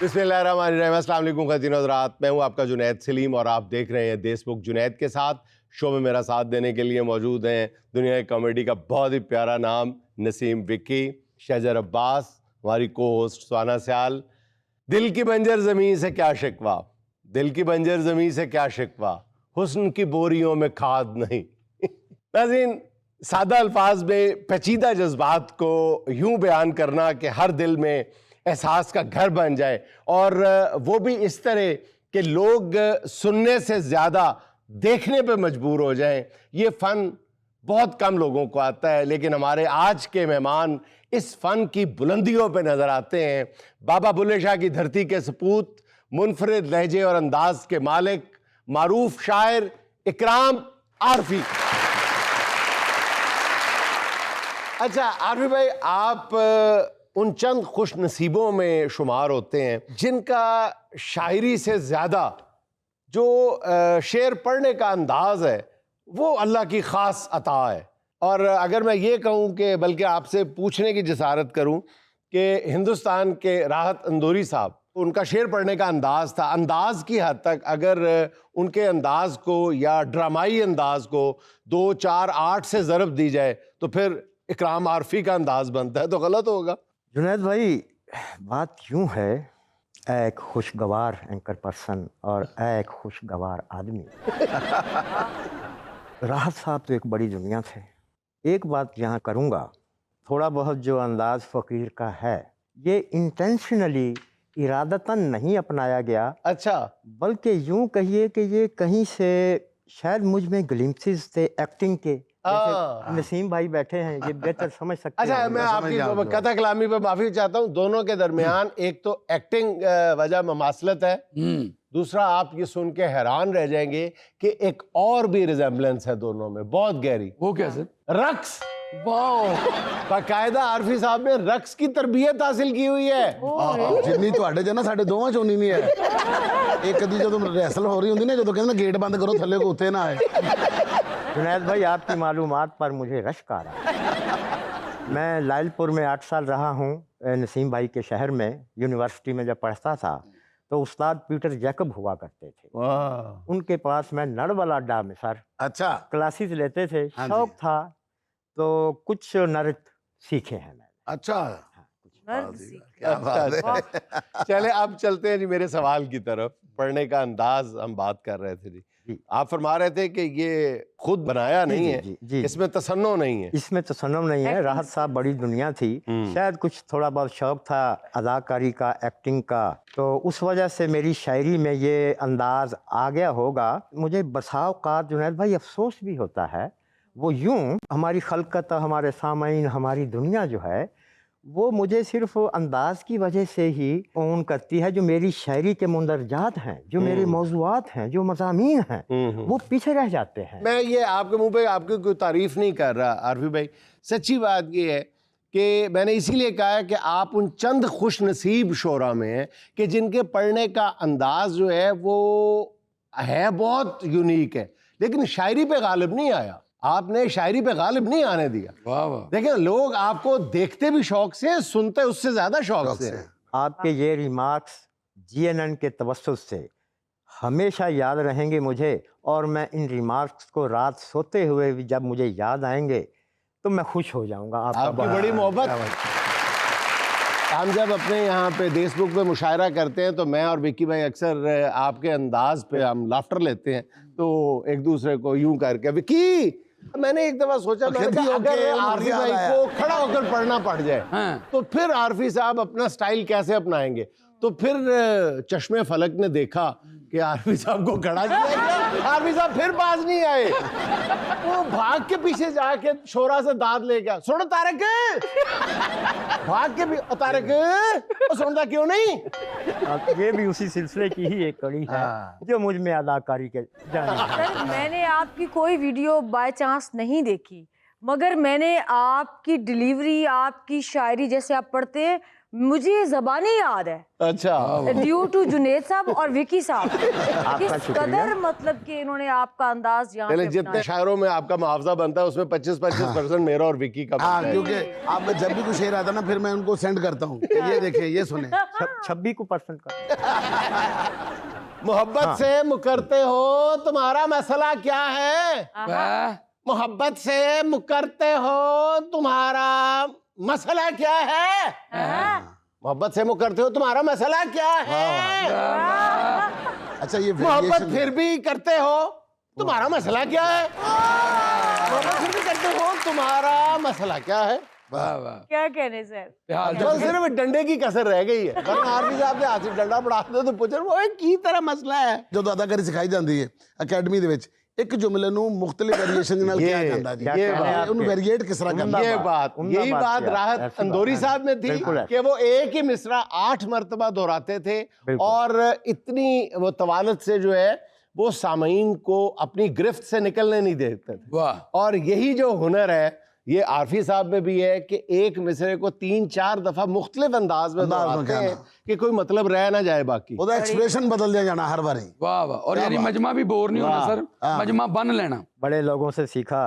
बिस्मिल्लाहिर्रहमानिर्रहीम, अस्सलाम वालेकुम ख़वातीन और हज़रात। मैं हूं आपका जुनैद सलीम और आप देख रहे हैं देशमुख जुनैद के साथ। शो में मेरा साथ देने के लिए मौजूद हैं दुनिया की कॉमेडी का बहुत ही प्यारा नाम नसीम विक्की, शहजर अब्बास, हमारी को होस्ट सुहाना सयाल। दिल की बंजर ज़मीन से क्या शिकवा, दिल की बंजर ज़मीन से क्या शिकवा, हुस्न की बोरियों में खाद नहीं। नाज़रीन, सादा अल्फाज में पेचीदा जज्बात को यूं बयान करना कि हर दिल में एहसास का घर बन जाए, और वो भी इस तरह कि लोग सुनने से ज़्यादा देखने पे मजबूर हो जाएं, ये फ़न बहुत कम लोगों को आता है। लेकिन हमारे आज के मेहमान इस फ़न की बुलंदियों पे नज़र आते हैं। बाबा बुल्ले शाह की धरती के सपूत, मुनफरिद लहजे और अंदाज के मालिक, मारूफ शायर इकराम आरफी। अच्छा आरफी भाई, आप उन चंद खुश नसीबों में शुमार होते हैं जिनका शायरी से ज़्यादा जो शेर पढ़ने का अंदाज़ है वो अल्लाह की ख़ास अता है। और अगर मैं ये कहूँ कि बल्कि आपसे पूछने की जसारत करूँ कि हिंदुस्तान के राहत अंदौरी साहब, उनका शेर पढ़ने का अंदाज़ था, अंदाज़ की हद तक अगर उनके अंदाज़ को या ड्रामाई अंदाज़ को 2, 4, 8 से ज़रब दी जाए तो फिर इकराम आरफी का अंदाज़ बनता है, तो गलत होगा? जुनैद भाई, बात यूँ है, एक खुशगवार एंकर पर्सन और एक खुशगवार आदमी। राहत साहब तो एक बड़ी दुनिया थे। एक बात यहाँ करूँगा, थोड़ा बहुत जो अंदाज़ फ़कीर का है ये इंटेंशनली, इरादतन नहीं अपनाया गया। अच्छा, बल्कि यूँ कहिए कि ये कहीं से शायद मुझ में ग्लिम्पसेस थे एक्टिंग के। जैसे नसीम भाई बैठे हैं, ये बेहतर समझ सकते हैं। अच्छा, मैं आपकी कथा कलामी पे माफी चाहता हूँ। दोनों के दरमियान एक तो एक्टिंग वजह ममासलत है, दूसरा आप ये सुन के हैरान रह जाएंगे कि एक और भी रिजेम्बलेंस है दोनों में, बहुत गहरी। वो कैसे? रक्स। वाह, बाकायदा आरफी साहब ने रक्स की तरबियत हासिल की हुई है। जिन्नी ਤੁਹਾਡੇ ਚ ਨਾ ਸਾਡੇ ਦੋਵਾਂ ਚ ਉਨੀ ਨਹੀਂ ਹੈ। ਇੱਕ ਦੀ ਜਦੋਂ ਰੈਸਲ ਹੋ ਰਹੀ ਹੁੰਦੀ ਨਾ, ਜਦੋਂ ਕਹਿੰਦੇ ਗੇਟ ਬੰਦ ਕਰੋ ਥੱਲੇ ਕੋ ਉੱਤੇ ਨਾ ਆਏ। जुनैद भाई, आपकी मालूमात पर मुझे रश्क आ रहा है। मैं लालपुर में 8 साल रहा हूँ, नसीम भाई के शहर में। यूनिवर्सिटी में जब पढ़ता था तो उस्ताद पीटर जैकब हुआ करते थे। उनके पास मैं नड़वाला अड्डा में सर अच्छा, क्लासेस लेते थे। शौक था तो कुछ नृत्य सीखे हैं मैंने। अच्छा, क्या बात है। चले अब चलते हैं जी मेरे सवाल की तरफ। पढ़ने का अंदाज हम बात कर रहे थे जी, आप फरमा रहे थे कि ये खुद बनाया नहीं है, इसमें तसन्नो नहीं है। इसमें तसन्नो नहीं है। राहत साहब बड़ी दुनिया थी, शायद कुछ थोड़ा बहुत शौक था अदाकारी का, एक्टिंग का, तो उस वजह से मेरी शायरी में ये अंदाज आ गया होगा। मुझे बसा औक़ात जुनैद भाई अफसोस भी होता है, वो यूं हमारी खलकत, हमारे सामईन, हमारी दुनिया जो है वो मुझे सिर्फ अंदाज की वजह से ही ओन करती है। जो मेरी शायरी के मुंदरजात हैं, जो मेरे मौज़ूआत हैं, जो मज़ामीन हैं, वो पीछे रह जाते हैं। मैं ये आपके मुंह पे आपकी कोई तारीफ नहीं कर रहा आरफी भाई, सच्ची बात ये है कि मैंने इसीलिए कहा है कि आप उन चंद खुश नसीब शोरा में हैं कि जिनके पढ़ने का अंदाज जो है वो है बहुत यूनिक है, लेकिन शायरी पे गालिब नहीं आया। आपने शायरी पे गालिब नहीं आने दिया। वाह वाह। देखिए, लोग आपको देखते भी शौक से, सुनते उससे ज्यादा शौक से। आपके ये रिमार्क्स जीएनएन के तवस्सुत से हमेशा याद रहेंगे मुझे, और मैं इन रिमार्क्स को रात सोते हुए भी जब मुझे याद आएंगे तो मैं खुश हो जाऊंगा। आपकी बड़ी मोहब्बत। हम जब अपने यहाँ पे फेसबुक पे मुशायरा करते हैं तो मैं और विक्की भाई अक्सर आपके अंदाज पे हम लाफ्टर लेते हैं, तो एक दूसरे को यूं करके, विक्की मैंने एक दफा सोचा, मैंने कहा अगर आरफी भाई को खड़ा होकर पढ़ना पड़ जाए तो फिर आरफी साहब अपना स्टाइल कैसे अपनाएंगे। तो फिर चश्मे फलक ने देखा कि आरफी साहब को खड़ा किया, आरफी साहब फिर पास नहीं आए, वो भाग के पीछे जाके शोरा से दांत ले गया, सुनो तारक, भाग के भी तारक सुनता क्यों नहीं। ये भी उसी सिलसिले की ही एक कड़ी है जो मुझ में अदाकारी के सर, मैंने आपकी कोई वीडियो बाय चांस नहीं देखी, मगर मैंने आपकी डिलीवरी, आपकी शायरी जैसे आप पढ़ते हैं मुझे ये ज़बानी याद है अच्छा ड्यू टू जुनेद साहब और विकी साहब। किस शुक्रिया। कदर मतलब कि इन्होंने आपका अंदाज यहाँ पहले पे जितने अपनाया। शायरों में आपका मुआवजा बनता है उसमें 25% मेरा और विकी का हाँ, बनता है। क्योंकि आपका जब भी कुछ शेर आता है ना फिर मैं उनको सेंड करता हूँ कि ये देखें, ये सुने। 26% का। मोहब्बत से मुकरते हो तुम्हारा मसला क्या है? वाह मोहब्बत से मुकरते हो तुम्हारा मसला क्या है? मोहब्बत से मुकरते हो तुम्हारा मसला क्या है? अच्छा, ये मोहब्बत variation- फिर भी करते हो तुम्हारा मसला क्या है? मोहब्बत फिर भी करते हो तुम्हारा मसला क्या है? वाह वाह क्या कहने सर। फिलहाल बस सिर्फ डंडे की कसर रह गई है, वरना आर्मी साहब ने हाथ से डंडा बढ़ा दे तो पूछे वो की तरह मसला है। ਜਦੋਂ ਅਦਾਕਾਰੀ ਸਿਖਾਈ ਜਾਂਦੀ ਹੈ ਅਕੈਡਮੀ ਦੇ ਵਿੱਚ ਇੱਕ ਜੁਮਲੇ ਨੂੰ ਮੁxtਲਿਫ ਵੇਰੀਏਸ਼ਨ ਨਾਲ ਕਿਹਾ ਜਾਂਦਾ ਜੀ, ये बात- ਉਹਨੂੰ वेरिएट किस तरह करना। ये बात उम्दा यही बात बात किया, राहत ऐसी अंदोरी बात, साहब में थी बिल्कुल ऐसी। कि वो एक ही मिसरा 8 मर्तबा दोहराते थे बिल्कुल। और इतनी वो तवालत से जो है वो सामीन को अपनी गिरफ्त से निकलने नहीं देते थे। वाह और यही जो हुनर है ये आरफी साहब में भी है कि एक मिसरे को 3-4 दफा मुख्तलिफ अंदाज में अंदाज में दोहराते हैं कहना। कि कोई मतलब रह ना जाए बाकी। ਉਹਦਾ ਐਕਸਪ੍ਰੈਸ਼ਨ ਬਦਲ ਦਿਆ ਜਾਣਾ ਹਰ ਵਾਰੀ। वाह वाह और यानी मजमा भी बोर नहीं होना सर, मजमा बन लेना। बड़े लोगों से सीखा,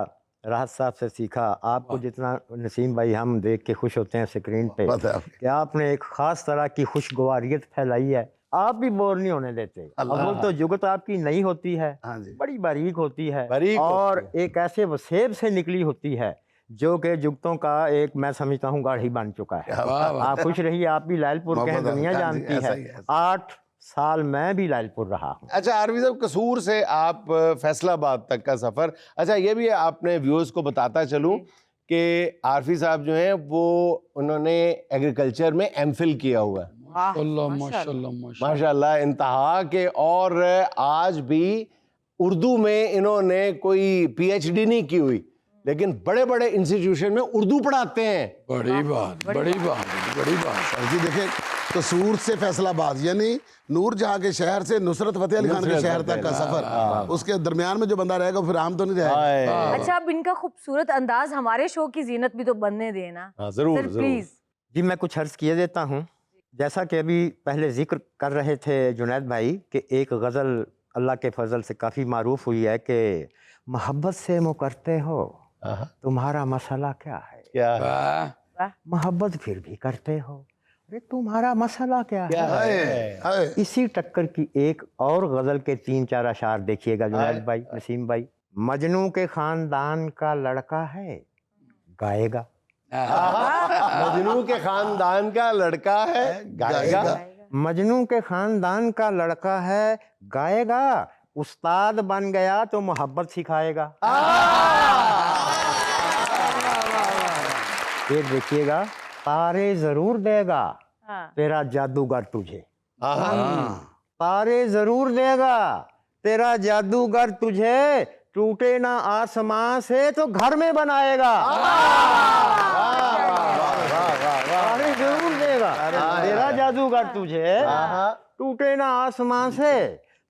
राहत साहब से सीखा। आपको जितना नसीम भाई हम देख के खुश होते हैं स्क्रीन पे बात है आपकी। कि आपने एक खास तरह की खुशगवारियत फैलाई है, आप भी बोर नहीं होने देते। अव्वल तो जुगत आपकी नई होती है, हाँ जी। बड़ी बारीक होती है बारीक और होती एक ऐसे वसेब से निकली होती है जो कि जुगतों का एक मैं समझता हूँ गाढ़ी बन चुका है। वाह वाह आप खुश रहिए, आप भी लालपुर के हैं, मोहब्बत दुनिया हाँ जी, जानती ऐसा है। ही है। 8 साल मैं भी लालपुर रहा हूँ। अच्छा आरवी साहब, कसूर से आप फैसलाबाद तक का सफ़र, अच्छा ये भी आपने व्यूअर्स को बताता चलूं कि आरफी साहब जो हैं वो उन्होंने एग्रीकल्चर में एमफिल किया हुआ है माशाल्लाह माशाल्लाह माशाल्लाह। माशाल्लाह इंतहा के, और आज भी उर्दू में इन्होंने कोई पीएचडी नहीं की हुई लेकिन बड़े बड़े इंस्टीट्यूशन में उर्दू पढ़ाते हैं। बड़ी बात बड़ी बात बड़ी बात। सर जी देखें, कसूर से फैसलाबाद यानी नूर जहाँ के शहर से नुसरत फतेह अली खान के शहर तक का सफर, उसके दरमियान में जो बंदा रहेगा वो फिर आम तो नहीं रहेगा। हाय। अच्छा अब इनका खूबसूरत अंदाज हमारे शो की जीनत भी तो बनने देना हाँ, जरूर सर जरूर। प्लीज। जी मैं कुछ अर्ज़ किए देता हूँ। जैसा कि अभी पहले जिक्र कर रहे थे जुनैद भाई कि एक गज़ल अल्लाह के फजल से काफ़ी मारूफ हुई है कि मोहब्बत से मुकरते हो हाँ, तुम्हारा मसला क्या है, क्या है? वाह मोहब्बत फिर भी करते हो अरे तुम्हारा मसला क्या क्या है। है? हाय। इसी टक्कर की एक और गज़ल के 3-4 अशार देखिएगा जुनैद भाई, नसीम भाई। मजनू के खानदान का लड़का है गाएगा, मजनू के खानदान का लड़का है गाएगा। मजनू के खानदान का लड़का है गाएगा, उस्ताद बन गया तो मोहब्बत सिखाएगा। फिर देखिएगा, तारे जरूर देगा हाँ। तेरा जादूगर तुझे, हाँ, तारे जरूर देगा तेरा जादूगर तुझे, टूटे ना आसमां से तो घर में बनाएगा। तारे जरूर देगा तेरा जादूगर तुझे, टूटे ना आसमां से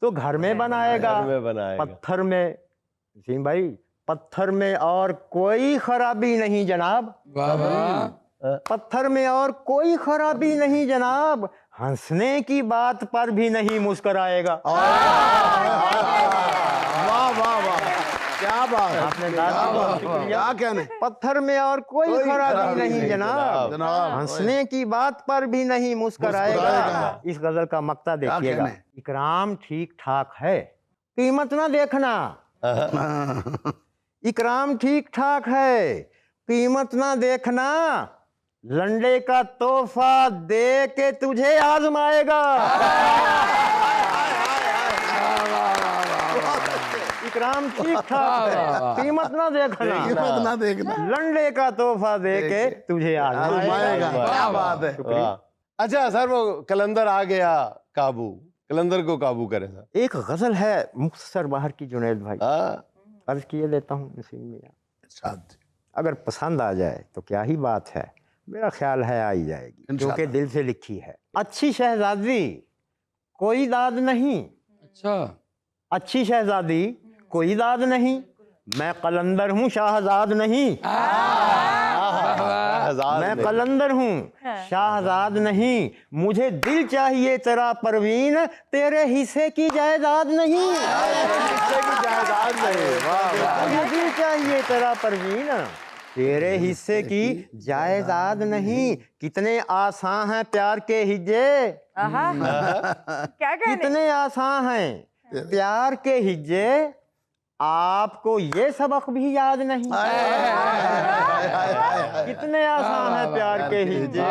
तो घर में बनाएगा। घर में बनाएगा। पत्थर में नसीम भाई, पत्थर में और कोई खराबी नहीं जनाब, वाह वाह। पत्थर में और कोई खराबी नहीं जनाब, हंसने की बात पर भी नहीं मुस्कुराएगा। वाह वाह वाह, क्या बात। आपने कहा बहुत शुक्रिया। क्या कहने। पत्थर में और कोई खराबी नहीं जनाब, जनाब हंसने की बात पर भी नहीं मुस्कुराएगा। मुस्कुराएगा। इस गजल का मक्ता देखिएगा, कहने? इकराम ठीक ठाक है कीमत ना देखना, इकराम ठीक ठाक है कीमत ना देखना, लंडे का तोहफा दे के तुझे आजमाएगा। इकराम ठीक ठाक है कीमत ना देखना, कीमत ना देखना, लंडे का तोहफा दे के तुझे आजमाएगा। आजमाएगा। क्या बात है। वाह। अच्छा सर, वो कलंदर आ गया काबू, कलंदर को काबू करे सर। एक गजल है मुख्तसर बाहर की जुनैद भाई, हाँ, अर्ज किए देता हूँ नसीम मियां, शाद। अगर पसंद आ जाए तो क्या ही बात है, मेरा ख्याल है आ ही जाएगी, क्योंकि दिल से लिखी है। अच्छी शहजादी कोई दाद नहीं, अच्छा अच्छी शहजादी कोई दाद नहीं, मैं कलंदर हूँ शाहजाद नहीं। शहजाद मैं नहीं। कलंदर हूँ, शाहजाद नहीं। मुझे दिल चाहिए तेरा परवीन, तेरे हिस्से की जायदाद नहीं। हिस्से की जायदाद नहीं। वाह वाह। मुझे दिल चाहिए तेरा परवीन, तेरे हिस्से की जायदाद नहीं। कितने आसान हैं प्यार के हिज्जे, आहा, क्या कहने? कितने आसान हैं प्यार के हिज्जे, आपको ये सबक भी याद नहीं। कितने आसान है प्यार के हिज्जे,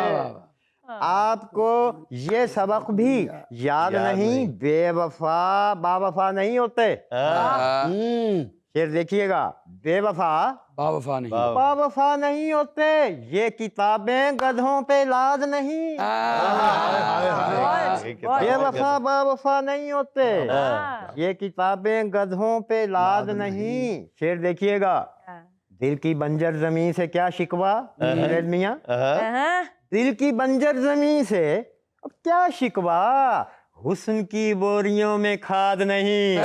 आपको ये सबक भी याद नहीं। बेवफा बावफा नहीं होते। फिर देखिएगा, बेवफा बावफा नहीं। बावफा नहीं होते। ये किताबें गधों पे लाद नहीं। बेवफा बावफा नहीं होते। ये किताबें गधों पे लाद नहीं। फिर देखिएगा, दिल की बंजर जमीन से क्या शिकवा अंग्रेज मियां, दिल की बंजर जमीन से अब क्या शिकवा, हुस्न की बोरियों में खाद नहीं।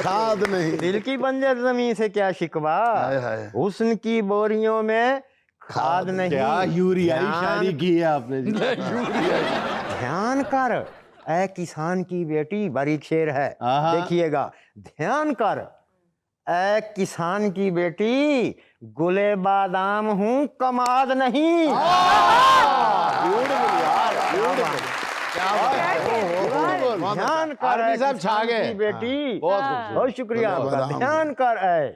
खाद नहीं। दिल की बंजर जमीन से क्या शिकवा, हुस्न की बोरियों में खाद नहीं। क्या यूरियाई ध्यान- शायरी की है आपने जी। ध्यान कर ऐ किसान की बेटी, बारीक शेर है, आहा। देखिएगा। ध्यान कर ऐ किसान की बेटी, गुले बादाम हूँ कमाद नहीं। ध्यान कर आरपी ऐ साहब छा किसान गए। की बेटी, बहुत खूबसूरत। बहुत शुक्रिया गुले आपका। बादाम। ध्यान कर ऐ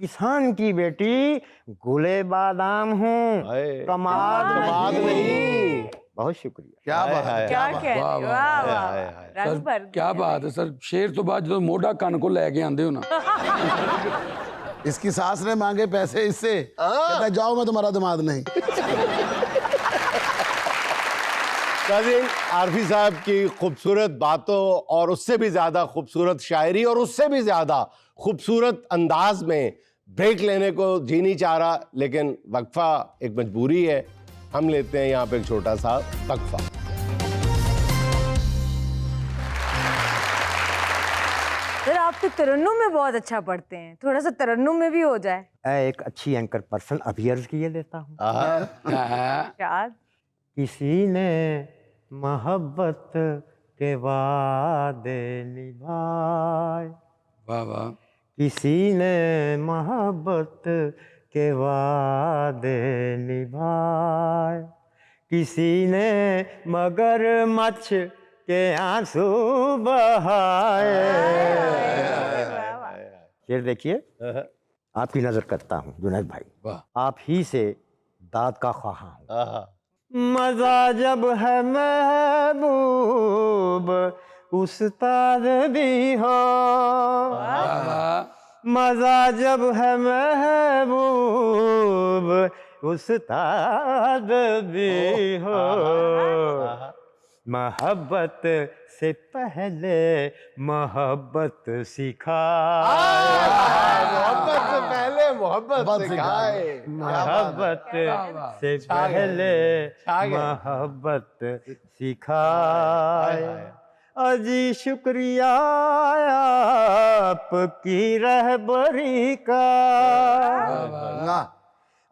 किसान की बेटी, गुले बादाम हूँ हाय। कमाद नहीं। बहुत शुक्रिया। क्या बात है, क्या बात है। कहने? वाह, वाह, वाह हाय, वाह, हाय, हाय। रंग सर, भर क्या बात है सर। शेर तो बाद जो मोढ़ा कन को लेके आंदे हो ना। इसकी सास ने मांगे पैसे इससे, कहता है, जाओ मैं तुम्हारा दामाद नहीं। काज़िम आरफी साहब की खूबसूरत बातों और उससे भी ज़्यादा खूबसूरत शायरी और उससे भी ज़्यादा खूबसूरत अंदाज में ब्रेक लेने को जी नहीं चाह रहा, लेकिन वक्फा एक मजबूरी है। हम लेते हैं यहाँ पे एक छोटा सा वक्फा। सर आप तो तरन्नुम में बहुत अच्छा पढ़ते हैं, थोड़ा सा तरन्नुम में भी हो जाए। एक अच्छी एंकर पर्सन अभी अर्ज किए देता हूँ। क्या किसी ने मोहब्बत के वादे निभाए, वाह वाह। किसी ने मोहब्बत के वादे निभाए, किसी ने मगरमच्छ के आंसू बहाए। फिर देखिए, आपकी नजर करता हूँ जुनैद भाई, वाह। आप ही से दाद का ख्वाहा हूँ। मजा जब है महबूब उस्ताद भी हो, मजा जब है महबूब उस्ताद भी हो। मोहब्बत से पहले मोहब्बत सिखाए, मोहब्बत से पहले मोहब्बत मोहब्बत सिखाए। मोहब्बत से पहले मोहब्बत सिखाए। अजी शुक्रिया आपकी रहबरी का,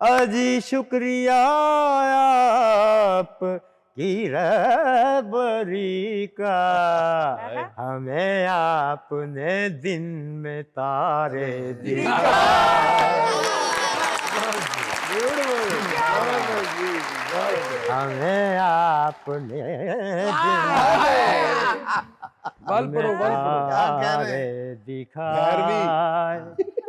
अजी शुक्रिया आप की रहबरी का, हमें आपने दिन में तारे दिखाए, हमें आपने बल पड़ो, बल पड़ो। तारे दिखाए।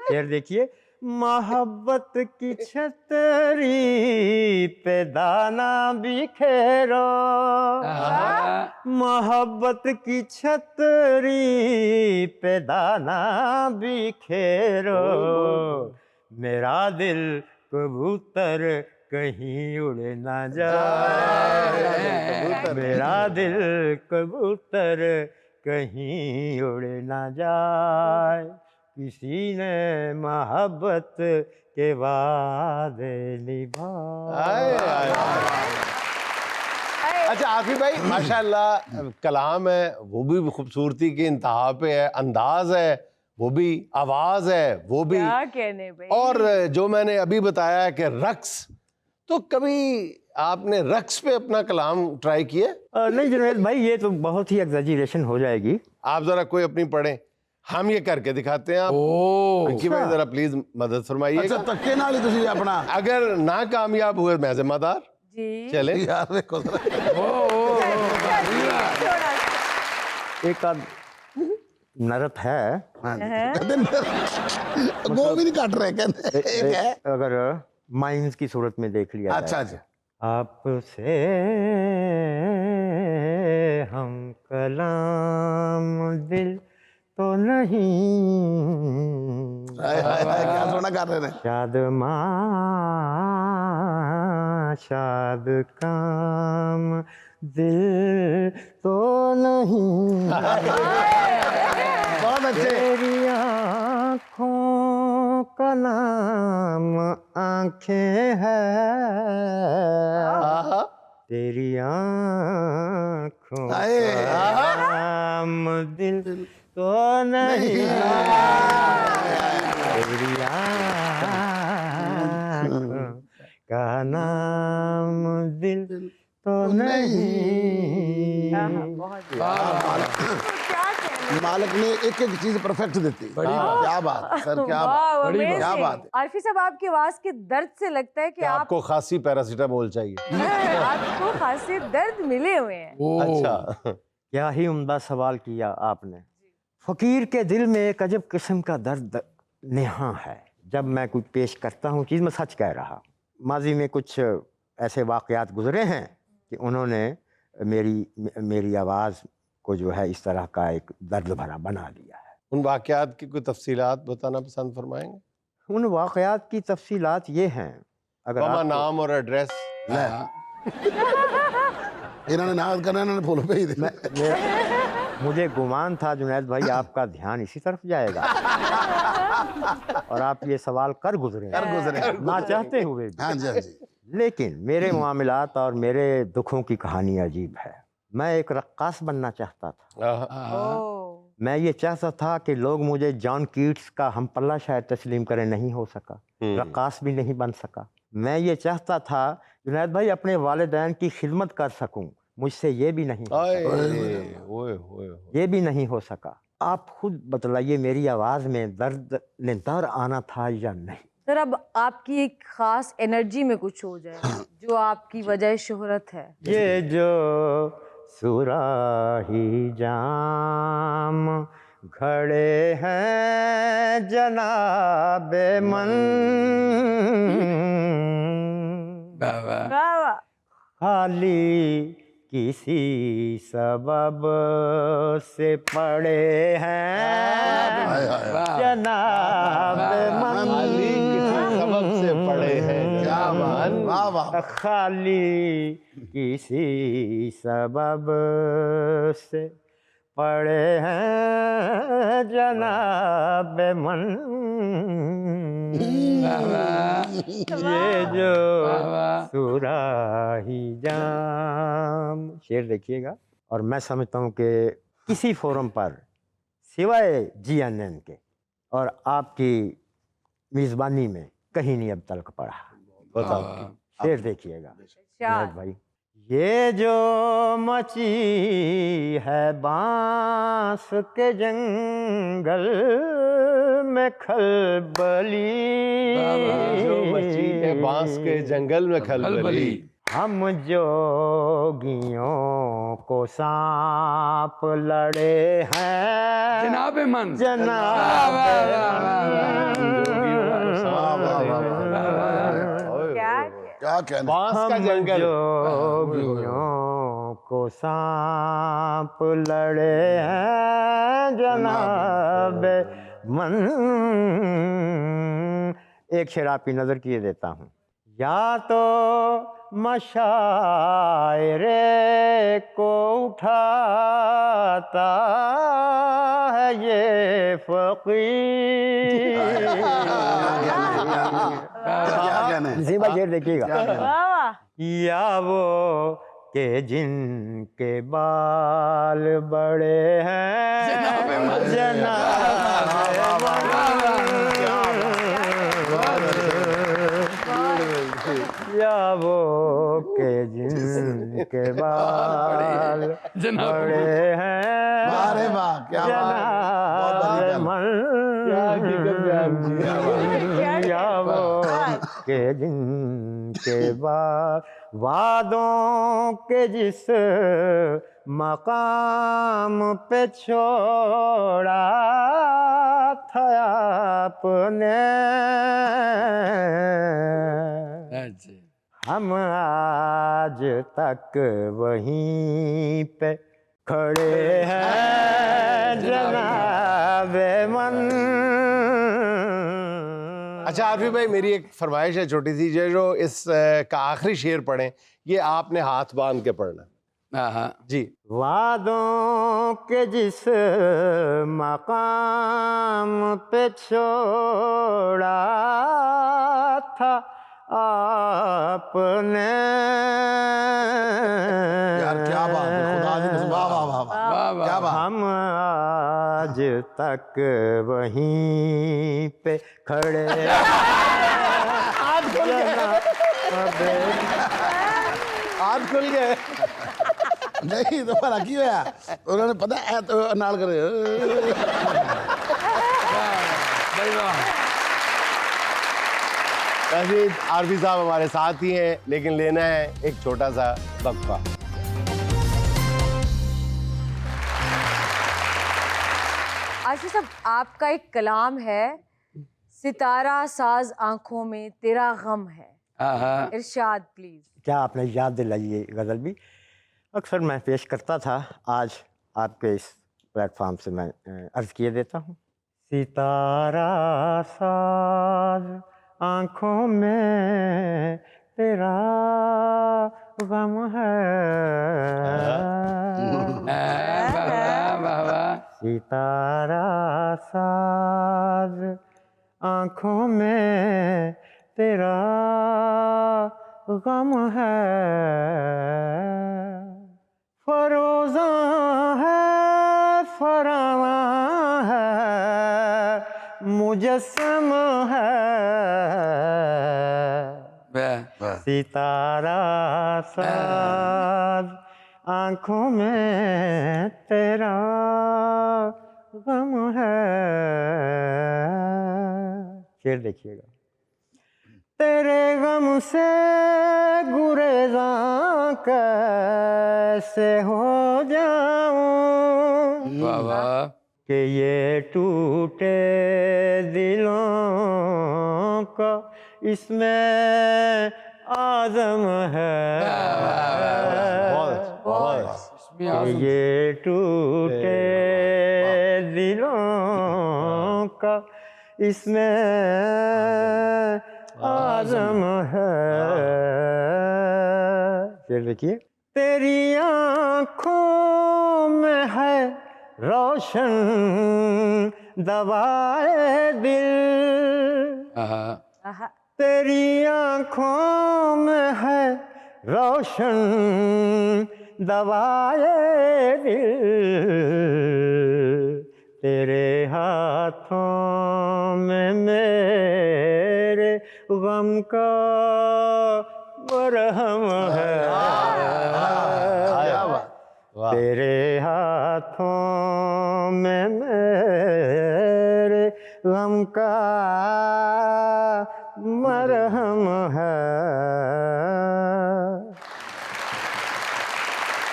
फिर देखिए, मोहब्बत की छतरी पे दाना बिखेरो, मोहब्बत की छतरी पे दाना बिखेरो, मेरा दिल कबूतर कहीं उड़ ना जाए, मेरा दिल कबूतर कहीं उड़ ना जाए, किसी ने मोहब्बत के वादे निभाए। अच्छा आफी भाई, माशाल्लाह कलाम है, वो भी खूबसूरती की इंतहा पे है, अंदाज है वो भी, आवाज है वो भी, क्या कहने भाई। और जो मैंने अभी बताया कि रक्स, तो कभी आपने रक्स पे अपना कलाम ट्राई किया? नहीं जुनैद भाई, ये तो बहुत ही एग्जैजरेशन हो जाएगी। आप जरा कोई अपनी पढ़ें, हम ये करके दिखाते हैं। आप ओ अंकित भाई जरा प्लीज मदद फरमाइएगा। अच्छा धक्के नाल ही तुसी अपना अगर ना कामयाब हुए मैं जिम्मेदार। जी चले यार देखो जरा। थोड़ा एक आध नरत है, हाँ जी। कहते हैं, वो भी नहीं काट रहे कहते एक है। अगर माइंस की सूरत में देख लिया जाए। अच्छा अच्छा आपसे हम कलाम दिल तो नहीं, हाय हाय हाय क्या सोना कर रहे हैं। शाद माँ शाद काम दिल तो नहीं, बहुत अच्छे। तेरी आँखों का नाम आँखें है, आहा, तेरी आँखों हाय। का नाम दिल तो नहीं, तेरी आँखों का नाम दिल तो नहीं। बहुत क्या कहने। मालिक ने एक एक चीज परफेक्ट देती। क्या बात सर, क्या बात, वाह, क्या amazing। बात है। आरफी साहब, आपकी आवाज के दर्द से लगता है कि आप आपको खांसी पैरासीटामोल चाहिए। आपको खासी दर्द मिले हुए हैं। ओ अच्छा, क्या ही उम्दा सवाल किया आपने। फकीर के दिल में एक अजब किस्म का दर्द नेहा है। जब मैं कुछ पेश करता हूँ चीज़, मैं सच कह रहा। माजी में कुछ ऐसे वाक़यात गुजरे हैं कि उन्होंने मेरी आवाज़ को जो है इस तरह का एक दर्द भरा बना दिया है। उन वाकयात की कोई तफसीलात बताना पसंद फरमाएंगे? उन वाक़यात की तफसीलात ये हैं, अगर मामा आपको- नाम और एड्रेस। इन्होंने नाज करना, इन्होंने फूल पे ही दे। मुझे गुमान था जुनैद भाई आपका ध्यान इसी तरफ जाएगा और आप ये सवाल कर गुजरे ना चाहते हुए भी। हाँ जी हाँ जी। लेकिन मेरे मामलात और मेरे दुखों की कहानी अजीब है। मैं एक रक्कास बनना चाहता था। आहा, ओह, मैं ये चाहता था कि लोग मुझे जॉन कीट्स का हम पल्ला शायद तस्लीम करें, नहीं हो सका। रक्कास भी नहीं बन सका। मैं ये चाहता था जुनैद भाई अपने वालिदैन की खिदमत कर सकूं, मुझसे ये भी नहीं हो आए, सका। ओए, ओए, ओए। ये भी नहीं हो सका। आप खुद बतलाइए, मेरी आवाज़ में दर्द निदार आना था या नहीं? सर अब आपकी एक खास एनर्जी में कुछ हो जाए जो आपकी वजह शोहरत है। ये जो सुराही जाम खड़े हैं जनाबे मन, वाह वाह वाह वाह। खाली किसी सबब से पड़े हैं जनाबे मन, खाली किसी सबब से पड़े हैं क्या बात, वाह वाह। खाली किसी सबब से पड़े हैं जनाब मन, ये जो सुराही जाम। शेर देखिएगा। और मैं समझता हूँ कि किसी फोरम पर सिवाय GNN के और आपकी मेज़बानी में कहीं नहीं अब तक पड़ा। बताओ। शेर देखिएगा शाद। जुनैद भाई। ये जो मची है बांस के जंगल में खलबली, जो मची है बांस के जंगल में खलबली, हम जोगियों को सांप लड़े हैं जनाबे मन जनाब क्या क्या कहना। बांस का हम जंगल। जोगियों को सांप लड़े हैं जनाब मन। एक शेर आपकी नजर किए देता हूँ। या तो मशायरे को उठाता है ये फकीर। क्या कहना है। नसीबा शेर देखिएगा। वाह वाह। या वो के जिनके बाल बड़े हैं जनाब या वो के जिनके बाल बड़े हैं अरे वाह क्या बात है। बहुत बढ़िया। या वो के जिनके बाद वादों के जिस मकाम पे छोड़ा था आपने हम आज तक वहीं पे खड़े हैं जनाबे मन। अच्छा आरफी भाई, मेरी एक फरमाइश है छोटी सी, जो इस का आखिरी शेर पढ़ें, ये आपने हाथ बांध के पढ़ना जी। वादों के जिस मकाम पे छोड़ा था आपने यार क्या बात है, खुदा की कसम, वाह वाह वाह वाह, क्या बात। हम आज तक वहीं पे खड़े हाथ खुल गए। नहीं तो पर की होया उन्होंने पता है तो नाल करे राशिद आरफी साहब हमारे साथ ही हैं, लेकिन लेना है एक छोटा सा वक्फा। आरफी साहब, आपका एक कलाम है, सितारा साज आंखों में तेरा गम है, इरशाद प्लीज। क्या आपने याद दिलाई ये गज़ल भी अक्सर मैं पेश करता था, आज आपके इस प्लेटफॉर्म से मैं अर्ज़ किए देता हूँ। सितारा साज आँखों में तेरा गम है, सितारा साज आँखों में तेरा गम है, फरोज़ा है फरावा है मुजस्सम है, सितारा साज आँखों में तेरा गम है। शेर देखिएगा। तेरे गम से गुरेज़ां कैसे हो जाऊं कि ये टूटे दिलों का इसमें आज़म है, ये टूटे दिलों का इसमें आज़म है। फिर देखिए, तेरी आँखों में है रोशन दवाए दिल, तेरी आँखों में है रोशन दवाए दिल, तेरे हाथों में मेरे गम का मरहम है, तेरे हाथों में मेरे गम का मरहम है।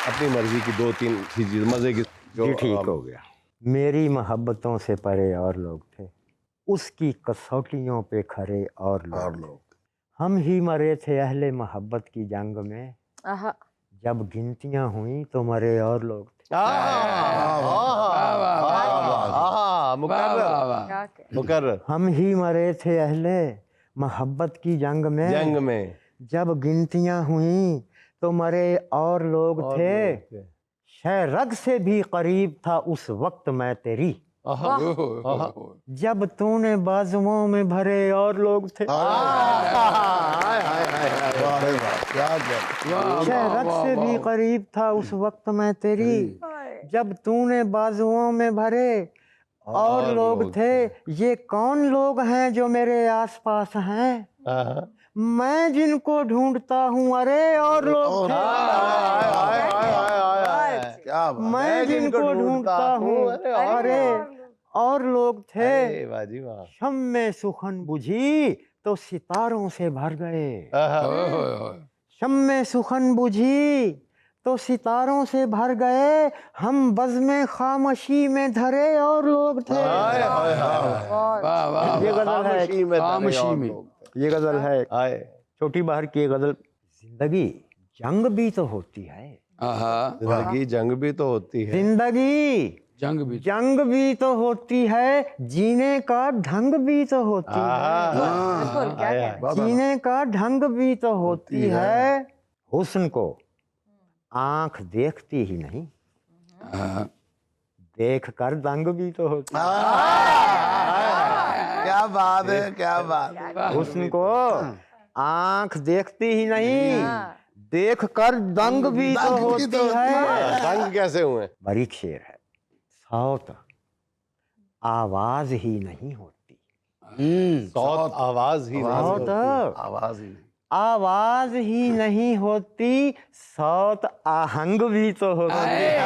अपनी मर्जी की दो तीन चीज़ मजे की जी ठीक हो गया। मेरी मोहब्बतों से परे और लोग थे, उसकी कसौटियों पे खरे और लोग, हम ही मरे थे अहले मोहब्बत की जंग में, जब गिनतियां हुई तो मरे और लोग थे। मुकर्रर। हम ही मरे थे अहले मोहब्बत की जंग में, जब गिनतियां हुई तो मरे और लोग थे, शह रग से भी करीब था उस वक्त मैं तेरी, जब तूने बाजुओं में भरे और लोग थे, शहरत से भी करीब था उस वक्त मैं तेरी, जब तूने बाजुओं में भरे और लोग थे। ये कौन लोग हैं जो मेरे आसपास हैं, मैं जिनको ढूंढता हूँ, अरे और लोग थे। मैं जिनको ढूंढता हूँ, अरे और लोग थे। शम्मे सुखन बुझी तो सितारों से भर गए, शम्मे सुखन बुझी तो सितारों से भर गए, हम बज़्म खामोशी में धरे और लोग थे। ये गजल है, खामोशी में ये गजल है छोटी बहार की ये गजल। जिंदगी जंग भी तो होती है, जिंदगी जंग भी तो होती है, जिंदगी जंग भी तो होती है, जीने का ढंग भी तो होती है, जीने का ढंग भी तो होती है। हुस्न को आंख देखती ही नहीं, देख कर दंग भी तो होती है। क्या बात है, क्या बात। हुस्न को आंख देखती ही नहीं, देख कर दंग भी तो होती है। दंग कैसे हुए? बारीक शेर है। सौत आवाज ही नहीं होती, सौत आवाज ही नहीं सौत आवाज ही नहीं, आवाज ही नहीं होती, सौत आहंग भी तो होती है।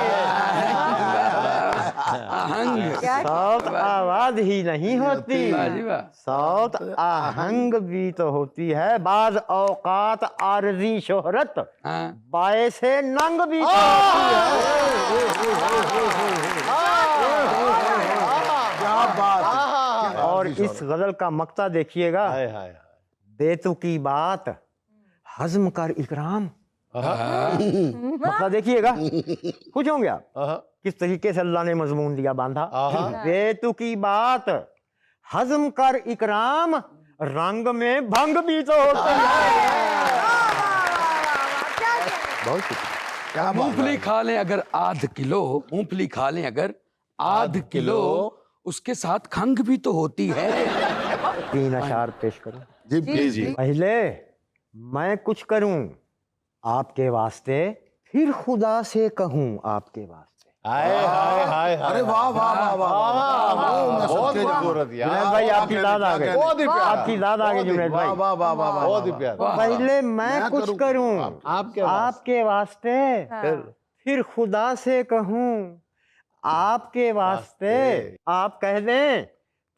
सौत आवाज ही नहीं होती, सौत आहंग भी तो होती है। बाज औकात आरजी शोहरत बायसे नंग भी तो होती है। क्या बात। और इस गजल का मक्ता देखिएगा। बेतुकी बात हजम कर इकराम, मक्ता देखिएगा, खुश होंगे आप किस तरीके से अल्लाह ने मजमून दिया बांधा। बेतुकी बात हजम कर इकराम, रंग में भंग भी तो होता है। बहुत शुक्रिया। मूंगफली खा लें अगर आध किलो, मूंगफली खा लें अगर आध किलो, उसके साथ खंग भी तो होती है। 3 अशार पेश करूं। जी। पहले मैं कुछ करूं आपके वास्ते, फिर खुदा से कहूं आपके वास्ते। अरे वाह वाह वाह वाह बहुत खूबसूरत यार। जुनैद भाई आपकी दाद आ गई, आपकी दाद आ गई जुनैद भाई। वाह वाह वाह बहुत ही प्यारा। पहले मैं कुछ करूं आपके वास्ते, फिर खुदा से कहूं आपके वास्ते। आप कह दें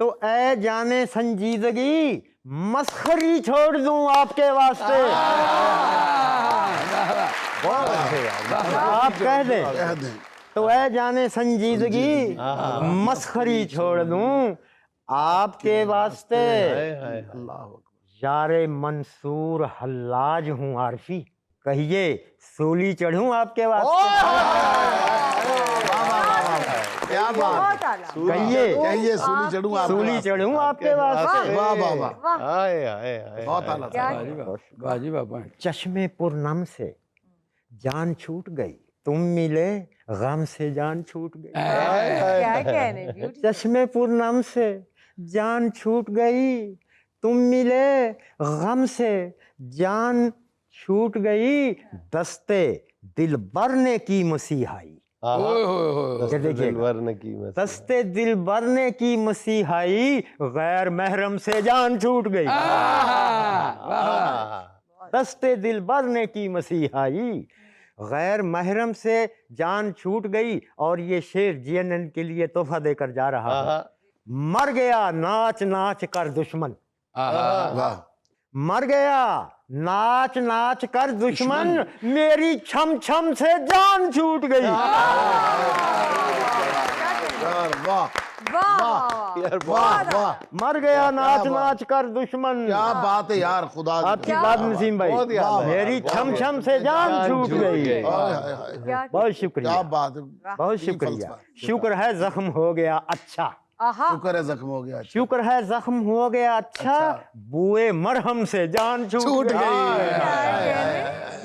तो ऐ जाने संजीदगी, मस्खरी छोड़ दूं आपके वास्ते। आप कह दें तो ऐ जाने संजीदगी, मस्खरी छोड़ दूं आपके वास्ते। यारे मंसूर हल्लाज हूँ आरफी, कहिए सूली चढ़ूं आपके वास्ते। क्या बात। कहिए सूली चढ़ूं आपके वास्ते। वाह वाह वाह, बहुत आला। बाजी बाबा। चश्मे पुरनम से जान छूट गई, तुम मिले गम से जान छूट गई। क्या कहने, चश्मे पुरनम से जान छूट गई, तुम मिले गम से जान छूट गई। दस्ते दिल बरने की मसीहाई, दस्ते दिल बरने की मसीहाई, गैर महरम से जान छूट गई। दस्ते दिल बरने की मसीहाई, गैर महरम से जान छूट गई। और ये शेर जीएनएन के लिए तोहफा देकर जा रहा है। मर गया नाच नाच कर दुश्मन, मर गया नाच नाच कर दुश्मन, मेरी छम छम से जान छूट गई। मर गया नाच नाच कर दुश्मन। क्या बात है यार, खुदा आपकी बात नसीम भाई, मेरी छम छम से जान छूट गई। बहुत शुक्रिया, क्या बात, बहुत शुक्रिया। शुक्र है जख्म हो गया अच्छा, शुक्र है जख्म हो गया, शुक्र है जख्म हो गया अच्छा, बुए मरहम से जान छूट गई।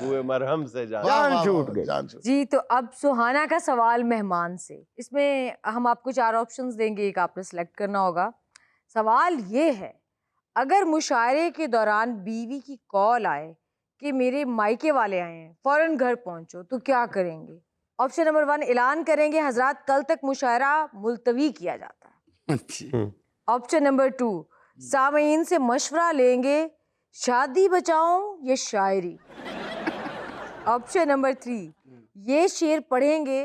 हुए मरहम से जान। जान छूट गई। जान छूट। जी, तो अब सुहाना का सवाल मेहमान से। इसमें हम आपको 4 ऑप्शंस देंगे, एक आपने सेलेक्ट करना होगा। सवाल ये है, अगर मुशायरे के दौरान बीवी की कॉल आए कि मेरे मायके वाले आए हैं, फौरन घर पहुंचो, तो क्या करेंगे? ऑप्शन नंबर 1, ऐलान करेंगे हजरात कल तक मुशायरा मुलतवी किया जाता है। अच्छा। ऑप्शन नंबर 2, सामीन से मशवरा लेंगे शादी बचाओ या शायरी। ऑप्शन नंबर 3, ये शेर पढ़ेंगे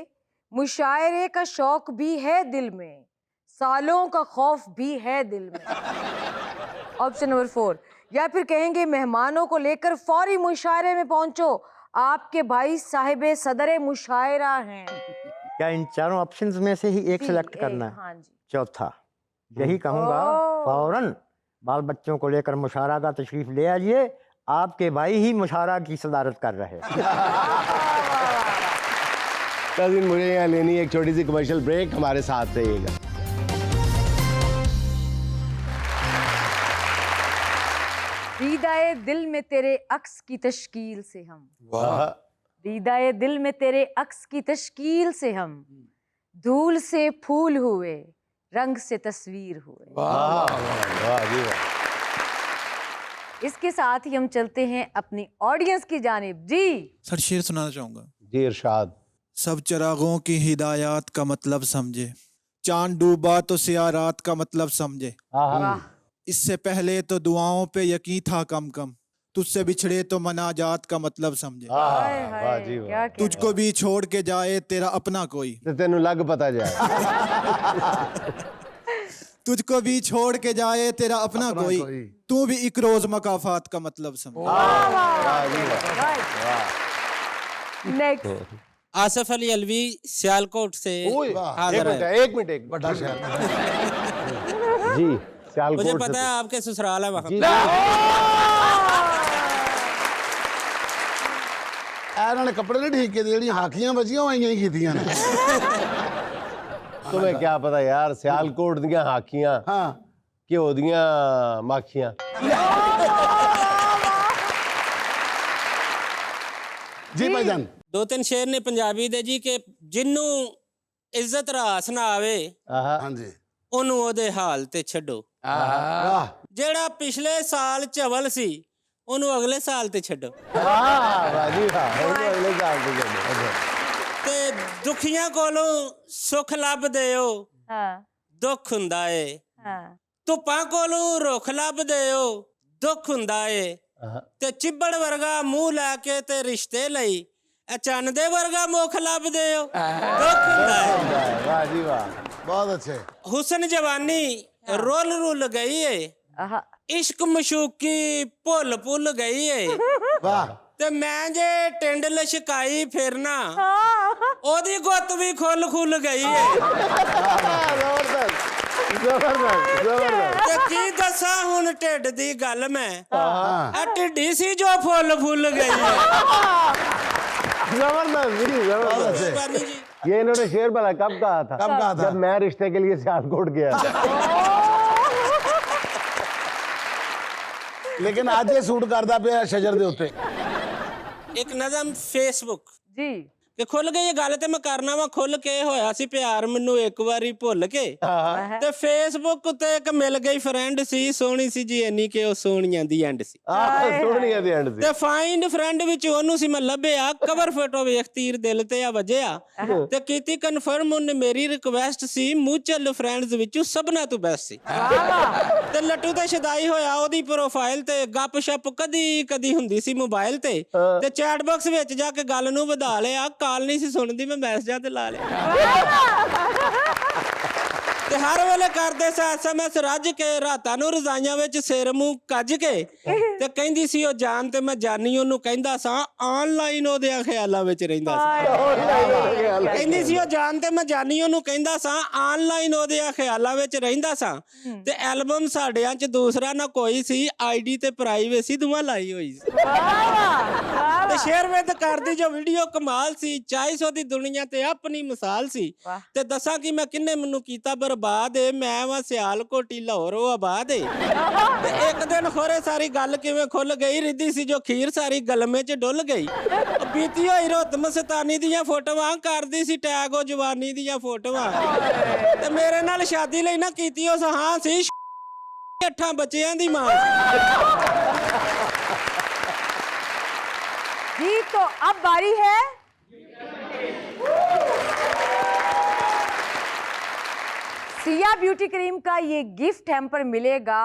मुशायरे का शौक भी है दिल में, सालों का खौफ भी है दिल में। ऑप्शन नंबर 4, या फिर कहेंगे मेहमानों को लेकर फौरी मुशायरे में पहुंचो, आपके भाई साहिबे सदरे मुशायरा हैं। क्या इन चारों ऑप्शंस में से ही एक जी, सेलेक्ट करना है? हाँ जी। चौथा, यही कहूँगा, ओह। फौरन बाल बच्चों को लेकर मुशायरा का तशरीफ ले आइए, आपके भाई ही मुशायरा की सदारत कर रहे हैं। नाज़रीन, मुझे यहाँ लेनी है एक छोटी सी कमर्शियल ब्रेक, हमारे साथ रहिएगा। दीदाए दिल में तेरे अक्स की तश्कील से हम, वाह। दीदाए दिल में तेरे अक्स की तश्कील से हम, धूल से फूल हुए, रंग से तस्वीर हुए। वाह। वाह जी वाह। इसके साथ ही हम चलते हैं अपनी ऑडियंस की जानिब। जी सर शेर सुनाना चाहूँगा। जी इरशाद। सब चिरागों की हिदायत का मतलब समझे, चांद डूबा तो सिया रात का मतलब समझे, वाह, इससे पहले तो दुआओं पे यकीन था कम कम, तुझसे बिछड़े तो मनाजात का मतलब समझे, हाय वाह हाय, जी वाह। क्या कहना। तुझको भी छोड़ के जाए तेरा अपना कोई, ते तेनू लग पता जाए। तुझको भी छोड़ के जाए तेरा अपना कोई, कोई। तू भी एक रोज मकाफात का मतलब समझे। वाह जी वाह। नेक्स्ट, आसिफ अली अलवी सियालकोट से ओए, हाजिर है। एक मिनट। बड़ा शहर। जी मुझे सियालकोट पता है आपके ससुराल है वहाँ। ਇਹਨਾਂ ਨੇ ਕੱਪੜੇ ਨਹੀਂ ਠੀਕ ਕੀਤੇ, ਜਿਹੜੀਆਂ ਹਾਕੀਆਂ ਵੱਜੀਆਂ ਉਹ ਆਈਆਂ ਹੀ ਕੀਤੀਆਂ ਨੇ। तुम्हें क्या पता यार, सियालकोट दियां हाकियां ਹਾਂ घ्यो दियां माखियां। ਜੀ ਭਾਈਜਾਨ। 2-3 शेर ने पंजाबी दे जी के जिन्नू इज्जत रास ना आवे आहा। ਹਾਂਜੀ ਉਹਨੂੰ ਉਹਦੇ ਹਾਲ ਤੇ ਛੱਡੋ, ਵਾਹ ਜਿਹੜਾ ਪਿਛਲੇ ਸਾਲ ਚਵਲ ਸੀ ਉਹਨੂੰ ਅਗਲੇ ਸਾਲ ਤੇ ਛੱਡੋ, वाह जी वाह। अगले साल से चलो। ਤੇ ਦੁਖੀਆਂ ਕੋਲੋਂ ਸੁੱਖ ਲੱਭਦੇ ਹੋ, हाँ ਦੁੱਖ ਹੁੰਦਾ ਏ, हाँ, ਧੁੱਪਾਂ ਕੋਲੋਂ ਰੁੱਖ ਲੱਭਦੇ ਹੋ, ਦੁੱਖ ਹੁੰਦਾ ਏ, आहा। ਤੇ ਚਿੱਬੜ ਵਰਗਾ ਮੂੰਹ ਲੈ ਕੇ ਤੇ ਰਿਸ਼ਤੇ ਲਈ ਇਹ ਚੰਨ ਦੇ ਵਰਗਾ ਮੁੱਖ ਲੱਭਦੇ ਹੋ, ਦੁੱਖ ਹੁੰਦਾ ਏ। वाह जी वाह। ਬਹੁਤ ਅੱਛੇ। ਹੁਸਨ ਜਵਾਨੀ ਰੁੱਲ ਰੁੱਲ ਗਈ ਏ, आहा, ਇਸ਼ਕ ਮਸ਼ੂਕੀ ਭੁੱਲ ਭੁੱਲ ਗਈ ਏ, ਵਾਹ ਤੇ ਮੈਂ ਜੇ ਟਿੰਡ ਲਸ਼ਕਾਈ ਫਿਰਨਾ ਉਹਦੀ ਗੁੱਤ ਵੀ ਖੁੱਲ ਖੁੱਲ ਗਈ ਏ, जबरदस्त जबरदस्त जबरदस्त। ਤੇ ਕੀ ਦੱਸਾਂ ਹੁਣ ਢਿੱਡ ਦੀ ਗੱਲ ਮੈਂ, ਹਾਂ ਆ ਢਿੱਡੀ ਸੀ ਜੋ ਫੁੱਲ ਫੁੱਲ ਗਈ ਏ। जबरदस्त जी बहुत जबरदस्त। अच्छे। ਬਾਨੀ ਜੀ ये इन्होंने शेर भला कब कहा था? कब कहा था? जब मैं रिश्ते के लिए सियालकोट गया था। ਲੇਕਿਨ ਅੱਜ ਇਹ ਸੂਟ ਕਰਦਾ ਪਿਆ ਸ਼ਜਰ ਦੇ ਉੱਤੇ। ਇੱਕ ਨਜ਼ਮ ਫੇਸਬੁੱਕ जी ਕਿ ਖੁੱਲ ਗਈ ਇਹ ਗੱਲ ਤੇ ਮੈਂ ਕਰਨਾ ਵਾ ਖੁੱਲ ਕੇ, ਹੋਇਆ ਸੀ ਪਿਆਰ ਮੈਨੂੰ ਇੱਕ ਵਾਰੀ ਭੁੱਲ ਕੇ, ਤੇ ਫੇਸਬੁੱਕ ਤੇ ਇੱਕ ਮਿਲ ਗਈ ਫਰੈਂਡ ਸੀ, ਸੋਹਣੀ ਸੀ ਜੀ ਇੰਨੀ ਕਿ ਉਹ ਸੋਹਣੀਆਂ ਦੀ ਐਂਡ ਸੀ, सुननी है the end से। ਤੇ ਫਾਈਂਡ ਫਰੈਂਡ ਵਿੱਚ ਉਹਨੂੰ ਸੀ ਮੈਂ ਲੱਭਿਆ, ਕਵਰ ਫੋਟੋ ਵੇਖ ਤੀਰ ਦਿਲ ਤੇ ਆ ਵੱਜਿਆ, ਤੇ ਕੀਤੀ ਕਨਫਰਮ ਉਹਨੇ ਮੇਰੀ ਰਿਕਵੈਸਟ ਸੀ, ਮੂਚਲ ਫਰੈਂਡਸ ਵਿੱਚੋਂ ਸਭਨਾ ਤੋਂ ਬੈਸਟ ਸੀ, ਤੇ ਲੱਟੂ ਤੇ ਸ਼ਦਾਈ ਹੋਇਆ ਉਹਦੀ ਪ੍ਰੋਫਾਈਲ ਤੇ, ਗੱਪ ਸ਼ਪ ਕਦੀ ਕਦੀ ਹੁੰਦੀ ਸੀ ਮੋਬਾਈਲ ਤੇ ਚੈਟ ਬਾਕਸ ਵਿੱਚ ਜਾ ਕੇ ਗੱਲ ਨੂੰ ਵਧਾ ਲਿਆ, ਕਾਲ ਨਹੀਂ ਸੀ ਸੁਣਦੀ ਮੈਂ ਮੈਸੇਜਾਂ ਤੇ ਲਾ ਲਿਆ, ਤੇ ਹਰ ਵੇਲੇ ਕਰਦੇ ਸੀ SMS ਰੱਜ ਕੇ, ਰਾਤਾਂ ਨੂੰ ਰਜ਼ਾਈਆਂ ਵਿੱਚ ਸਿਰ ਮੂੰਹ ਕੱਜ ਕੇ, ਤੇ ਕਹਿੰਦੀ ਸੀ ਉਹ ਜਾਨ ਤੇ ਮੈਂ ਜਾਨੀ ਉਹਨੂੰ ਕਹਿੰਦਾ ਸਾਂ, ਆਨਲਾਈਨ ਉਹਦੇ ਖਿਆਲਾਂ ਵਿੱਚ ਰਹਿੰਦਾ ਸੀ, ਕਹਿੰਦੀ ਸੀ ਉਹ ਜਾਨ ਤੇ ਮੈਂ ਜਾਨੀ ਉਹਨੂੰ ਕਹਿੰਦਾ ਸਾਂ, ਆਨਲਾਈਨ ਉਹਦੇ ਖਿਆਲਾਂ ਵਿੱਚ ਰਹਿੰਦਾ ਸਾਂ, ਤੇ ਐਲਬਮ ਸਾਡਿਆਂ ਚ ਦੂਸਰਾ ਨਾ ਕੋਈ ਸੀ, ਆਈਡੀ ਤੇ ਪ੍ਰਾਈਵੇਸੀ ਦੋਵਾਂ ਲਾਈ ਹੋਈ ਸੀ, ਤੇ ਸ਼ੇਅਰ ਵਿੱਚ ਕਰਦੀ ਜੋ ਵੀਡੀਓ ਕਮਾਲ ਸੀ, 400 ਦੀ ਦੁਨੀਆ ਤੇ ਆਪਣੀ ਮਿਸਾਲ ਸੀ, ਤੇ ਦੱਸਾਂ ਕਿ ਮੈਂ ਕਿੰਨੇ ਮੈਨੂੰ ਕੀਤਾ ਬਰਬਾਦ, ਆਬਾਦ ਏ ਮੈਂ ਵਾ ਸਿਆਲਕੋਟੀ ਲਾਹੌਰੋਂ ਆਬਾਦ ਏ ਤੇ ਇੱਕ ਦਿਨ ਖੋਰੇ ਸਾਰੀ ਗੱਲ ਕਿਵੇਂ ਖੁੱਲ ਗਈ ਰਿੱਧੀ ਸੀ ਜੋ ਖੀਰ ਸਾਰੀ ਗਲਮੇ 'ਚ ਡੁੱਲ ਗਈ ਉਹ ਬੀਤੀ ਹੋਈ ਰੁੱਤ ਮਸਤਾਨੀ ਦੀਆਂ ਫੋਟੋਆਂ ਕਰਦੀ ਸੀ ਟੈਗ ਉਹ ਜਵਾਨੀ ਦੀਆਂ ਫੋਟੋਆਂ ਤੇ ਮੇਰੇ ਨਾਲ ਸ਼ਾਦੀ ਲਈ ਨਾ ਕੀਤੀ ਉਸ ਹਾਂ ਸੀ 8 ਬੱਚਿਆਂ ਦੀ ਮਾਂ जी तो अब बारी है सिया ब्यूटी क्रीम का ये गिफ्ट हैम्पर मिलेगा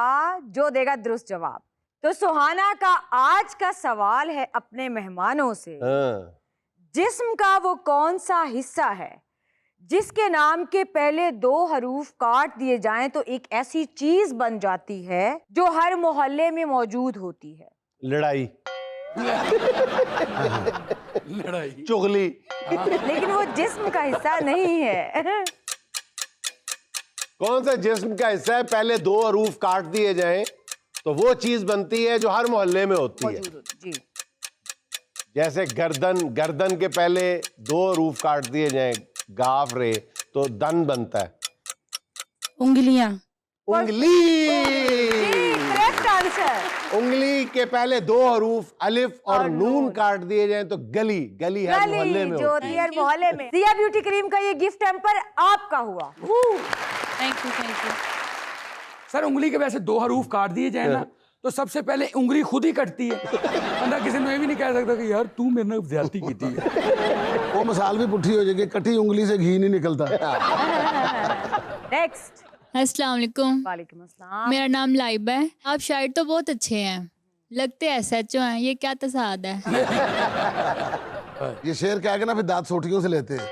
जो देगा दुरुस्त जवाब। तो सुहाना का आज का सवाल है अपने मेहमानों से, जिस्म का वो कौन सा हिस्सा है जिसके नाम के पहले 2 हरूफ काट दिए जाएं तो एक ऐसी चीज बन जाती है जो हर मोहल्ले में मौजूद होती है? लड़ाई, लड़ाई, चुगली। लेकिन वो जिस्म का हिस्सा नहीं है। कौन सा जिस्म का हिस्सा है पहले 2 हरूफ काट दिए जाएं तो वो चीज बनती है जो हर मोहल्ले में होती है? मौजूद होती जी। जैसे गर्दन, गर्दन के पहले 2 हरूफ काट दिए जाएं गाफ रे तो दन बनता है। उंगलियां। उंगली। Correct answer. उंगली के पहले 2 हरूफ अलिफ और नून काट दिए जाएं तो गली, गली हर मोहल्ले में जो होती है। हर मोहल्ले में। सिया ब्यूटी क्रीम का ये गिफ्ट हैम्पर आपका हुआ। Thank you. सर उंगली के वैसे 2 हरूफ काट दिए जाए ना तो सबसे पहले उंगली खुद ही कटती है। बंदा किसी ने ये भी नहीं कह सकता कि यार तू मेरे ਨਾਲ ज्यादती की थी। वो मिसाल भी पुठी हो जाएगी, कटी उंगली से घी नहीं निकलता। नेक्स्ट। अस्सलाम वालेकुम। वालेकुम अस्सलाम। मेरा नाम लाइबा है। आप शायर तो बहुत अच्छे हैं, लगते SHO हैं। ये क्या तसाद है? ये शेर क्या है ना, फिर दांत सोटियों से लेते हैं।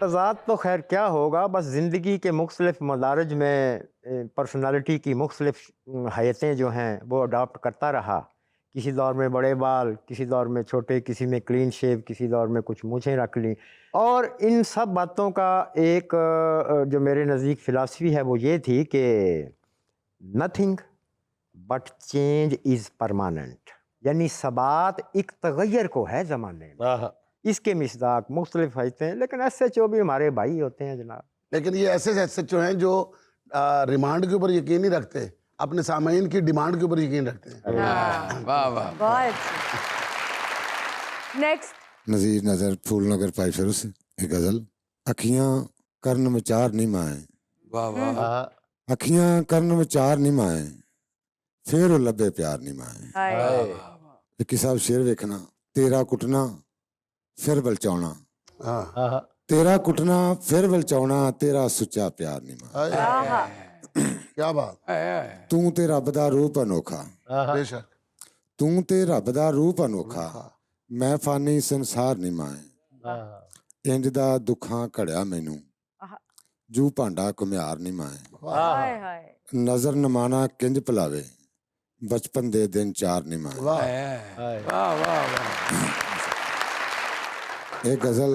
तज़ाद तो खैर क्या होगा, बस ज़िंदगी के मुख्तलिफ मदारज में पर्सनालिटी की मुख्तलिफ हैतें जो हैं वो अडॉप्ट करता रहा। किसी दौर में बड़े बाल, किसी दौर में छोटे, किसी में क्लीन शेव, किसी दौर में कुछ मूछें रख ली। और इन सब बातों का एक जो मेरे नज़दीक फ़िलासफ़ी है वो ये थी कि nothing but change is permanent, यानी सबात एक तगैर को है ज़माने में। इसके मिसदाक मुख्तलिफ हैतें, लेकिन SHO भी हमारे भाई होते हैं जनाब। लेकिन ये ऐसे SHO हैं जो रिमांड के ऊपर यकीन नहीं रखते, अपने सामाइन की डिमांड के ऊपर यकीन रखते हैं। वाह वाह। बहुत नेक्स्ट। नज़ीर नज़र फूल नगर पाइफर से एक गजल। अखियां करन में चार नहीं माए, वाह वाह। अखियां करन में चार नहीं माए, फिर वो लब्बे प्यार नहीं माए। विक्की साहब शेर वेखना, तेरा कुटना फिर बलचाउना, तेरा कुटना फिर बलचाउना, तेरा सुच्चा प्यार नहीं माए। क्या बात। तू ते रब दा रूप अनोखा, बेशक तू ते रब दा रूप अनोखा, मैं फानी संसार नहीं माए। इंज दा दुखां घड़िया मैनू, जू भांडा घुमियार नहीं माए। नजर नमाना किंज भुलावे, बचपन दे दिन चार नहीं माए। वाह वाह वाह। ਇਹ ਗਜ਼ਲ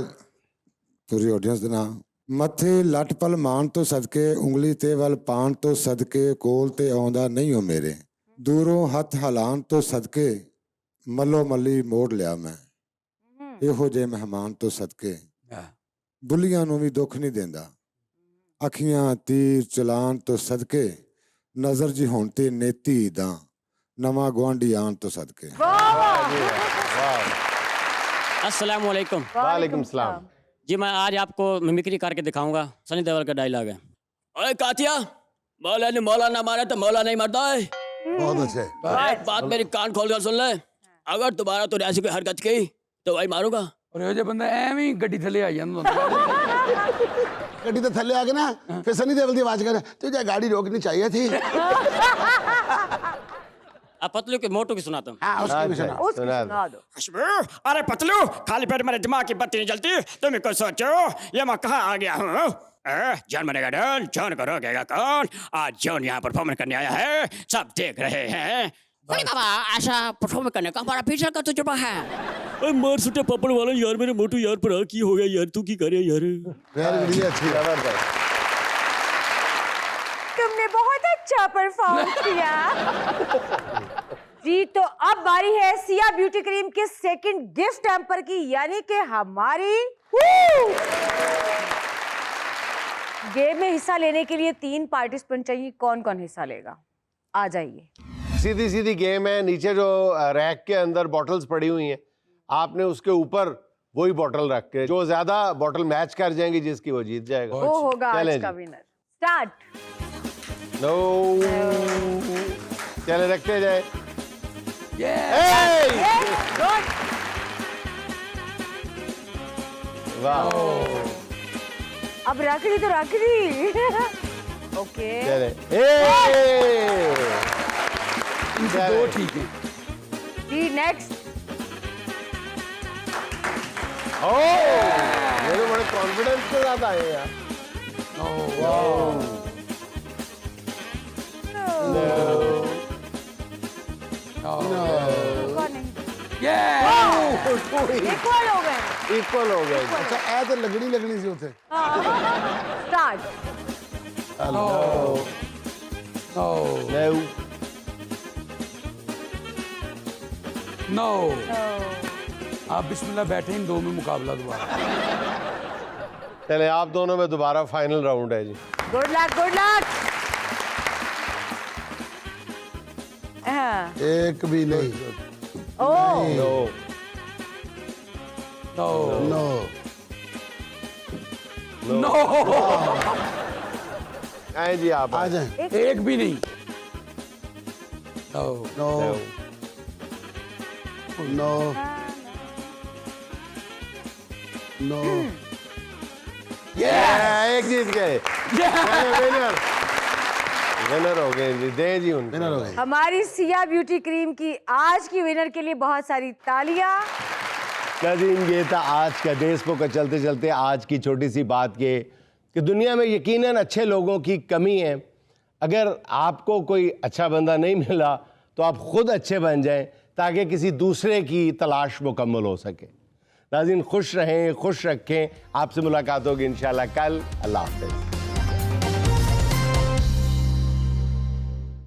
ਪੂਰੀ ਆਡੀਅנס ਦੇ ਨਾਮ। ਮੱਥੇ ਲੱਟ ਪਲ ਮਾਨ ਤੋਂ ਸਦਕੇ, ਉਂਗਲੀ ਤੇ ਵੱਲ ਪਾਣ ਤੋਂ ਸਦਕੇ, ਕੋਲ ਤੇ ਆਉਂਦਾ ਨਹੀਂ ਹੋ ਮੇਰੇ, ਦੂਰੋਂ ਹੱਥ ਹਲਾਣ ਤੋਂ ਸਦਕੇ, ਮੱਲੋ ਮੱਲੀ ਮੋੜ ਲਿਆ ਮੈਂ। ਇਹੋ ਜਿਹੇ ਮਹਿਮਾਨ ਤੋਂ ਸਦਕੇ, ਬੁੱਲੀਆਂ ਨੂੰ ਵੀ ਦੁੱਖ ਨਹੀਂ ਦਿੰਦਾ, ਅੱਖੀਆਂ ਤੀਰ ਚਲਾਣ ਤੋਂ ਸਦਕੇ, ਨਜ਼ਰ ਜੀ ਹੁਣ ਤੇ ਨੇਤੀ ਦਾ, ਨਵਾਂ ਗੁਆਂਢੀ ਆਣ ਤੋਂ ਸਦਕੇ। अस्सलाम वालेकुम। वालेकुम सलाम। जी मैं आज आपको मिमिक्री करके दिखाऊंगा। सनी देओल का डायलॉग है। ओए कातिया, मौला ने मौला ना मारा तो मौला नहीं मरता है। बहुत अच्छे। एक बात मेरी कान खोल कर सुन ले, अगर दोबारा तो ऐसी कोई हरकत की तो वही मारूंगा। और ये जो बंदा ਐਵੇਂ ਹੀ ਗੱਡੀ ਥੱਲੇ ਆ ਜਾਂਦਾ ਹੁੰਦਾ। गड्डी तो थल्ले आ गए ना, फिर सनी देओल की आवाज कर, तुझे गाड़ी रोकनी चाहिए थी। अब पतलू के मोटू की सुनाता हूँ। हाँ, उसकी भी सुना। उसको सुना दो। अरे पतलू, खाली पेट मेरे दिमाग की बत्ती नहीं जलती। तुम कुछ सोचो, ये मैं कहाँ आ गया हूँ? जान बनेगा डन, जान को रोकेगा कौन? आज जॉन यहाँ परफॉर्मेंस करने आया है, सब देख रहे हैं। अरे बाबा, ऐसा परफॉर्मेंस करने का हमारा पिछले का तजुर्बा है। मार सुटे पापड़ वाला यार, मेरे मोटू यार पर की हो गया यार, तू की करे यार। वेरी गुड, अच्छी। तुमने बहुत अच्छा परफॉर्म किया। जी तो अब बारी है सिया ब्यूटी क्रीम के सेकंड गिफ्ट हैम्पर की, यानी कि हमारी गेम में हिस्सा लेने के लिए 3 पार्टिसिपेंट चाहिए। कौन कौन हिस्सा लेगा? आ जाइए। सीधी सीधी गेम है। नीचे जो रैक के अंदर बॉटल्स पड़ी हुई हैं, आपने उसके ऊपर वही बॉटल रख के, जो ज्यादा बॉटल मैच कर जाएंगी जिसकी, वो जीत जाएगा। वो होगा आज चलें का जी। विनर। स्टार्ट। नो, चले रखते जाए। गुड। वाह, अब रख दी तो रख दी। ओके। चले। दो ठीक है। दी नेक्स्ट। ये तो बड़े कॉन्फिडेंस के साथ आए हैं यार। इक्वल हो गए। इक्वल हो गए। अच्छा ऐ तो लगनी लगनी से होते। स्टार्ट। No. नो। आप बिस्मिल्लाह बैठे, इन दो में मुकाबला दोबारा। चले, आप दोनों में दोबारा फाइनल राउंड है जी। Good luck, good luck. एक भी नहीं। Oh, no, no no no. आए जी, आप आ आए। जाए। एक भी नहीं। No no no no. एक जीत गए। विनर विनर हो गए जी। दे जी उनको। विनर हो गए। हमारी सिया ब्यूटी क्रीम की आज की विनर के लिए बहुत सारी तालियां। नाज़रीन, ये था आज का देशमुख का चलते चलते आज की छोटी सी बात ये कि दुनिया में यकीनन अच्छे लोगों की कमी है। अगर आपको कोई अच्छा बंदा नहीं मिला तो आप खुद अच्छे बन जाएं ताकि किसी दूसरे की तलाश मुकम्मल हो सके। नाज़रीन, खुश रहें, खुश रखें। आपसे मुलाकात होगी इंशाल्लाह कल। अल्लाह हाफ़िज़।